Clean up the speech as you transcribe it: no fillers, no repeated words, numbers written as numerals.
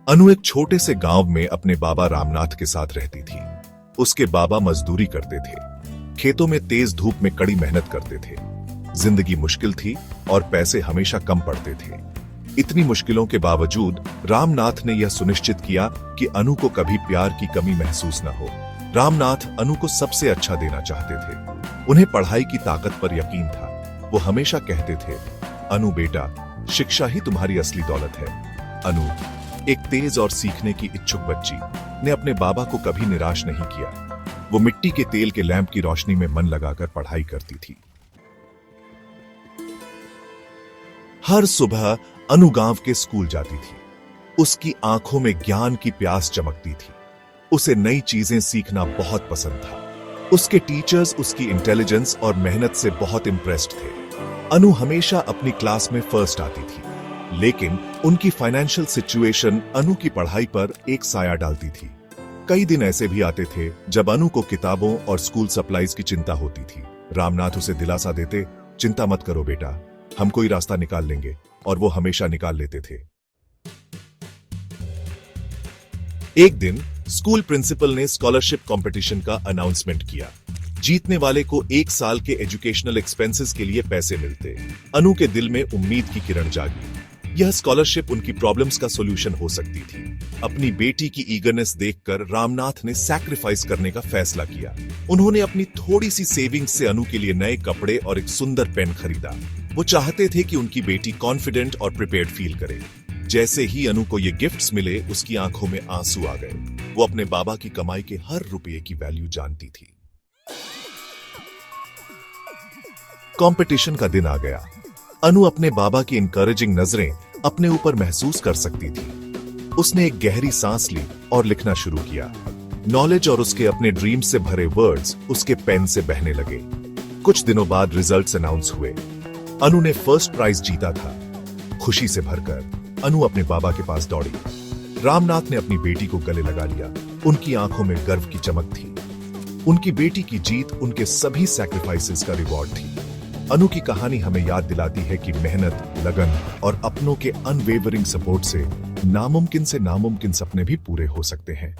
अनु एक छोटे से गांव में अपने बाबा रामनाथ के साथ रहती थी। उसके बाबा मजदूरी करते थे, खेतों में तेज धूप में कड़ी मेहनत करते थे। जिंदगी मुश्किल थी और पैसे हमेशा कम पड़ते थे। इतनी मुश्किलों के बावजूद रामनाथ ने यह सुनिश्चित किया कि अनु को कभी प्यार की कमी महसूस न हो। रामनाथ अनु को सबसे अच्छा देना चाहते थे। उन्हें पढ़ाई की ताकत पर यकीन था। वो हमेशा कहते थे, अनु बेटा, शिक्षा ही तुम्हारी असली दौलत है। अनु, एक तेज और सीखने की इच्छुक बच्ची, ने अपने बाबा को कभी निराश नहीं किया। वो मिट्टी के तेल के लैंप की रोशनी में मन लगाकर पढ़ाई करती थी। हर सुबह अनु गांव के स्कूल जाती थी। उसकी आंखों में ज्ञान की प्यास चमकती थी। उसे नई चीजें सीखना बहुत पसंद था। उसके टीचर्स उसकी इंटेलिजेंस और मेहनत से बहुत इंप्रेस्ड थे। अनु हमेशा अपनी क्लास में फर्स्ट आती थी, लेकिन उनकी फाइनेंशियल सिचुएशन अनु की पढ़ाई पर एक साया डालती थी। कई दिन ऐसे भी आते थे जब अनु को किताबों और स्कूल सप्लाईज की चिंता होती थी। रामनाथ उसे दिलासा देते, चिंता मत करो बेटा, हम कोई रास्ता निकाल लेंगे, और वो हमेशा निकाल लेते थे। एक दिन स्कूल प्रिंसिपल ने स्कॉलरशिप कंपटीशन का अनाउंसमेंट किया। जीतने वाले को 1 साल के एजुकेशनल एक्सपेंसेस के लिए पैसे मिलते। अनु के दिल में उम्मीद की किरण जागी। यह स्कॉलरशिप उनकी प्रॉब्लम्स का सॉल्यूशन हो सकती थी। अपनी बेटी की ईगरनेस देखकर रामनाथ ने सैक्रिफाइस करने का फैसला किया। उन्होंने अपनी थोड़ी सी सेविंग्स से अनु के लिए नए कपड़े और एक सुंदर पेन खरीदा। वो चाहते थे कि उनकी बेटी कॉन्फिडेंट और प्रिपेयर्ड फील करे। जैसे ही अनु को ये गिफ्ट्स मिले, उसकी आंखों में आंसू आ गए। वो अपने बाबा की कमाई के हर रुपये की वैल्यू जानती थी। कंपटीशन का दिन आ गया। अनु अपने बाबा की इनकरेजिंग नजरें अपने ऊपर महसूस कर सकती थी। उसने एक गहरी सांस ली और लिखना शुरू किया। नॉलेज और उसके अपने ड्रीम से भरे वर्ड्स उसके पेन से बहने लगे। कुछ दिनों बाद रिजल्ट्स अनाउंस हुए। अनु ने फर्स्ट प्राइज जीता था। खुशी से भरकर अनु अपने बाबा के पास दौड़ी। रामनाथ ने अपनी बेटी को गले लगा लिया। उनकी आंखों में गर्व की चमक थी। उनकी बेटी की जीत उनके सभी सैक्रिफाइसेस का रिवॉर्ड थी। अनु की कहानी हमें याद दिलाती है कि मेहनत, लगन और अपनों के अनवेवरिंग सपोर्ट से नामुमकिन सपने भी पूरे हो सकते हैं।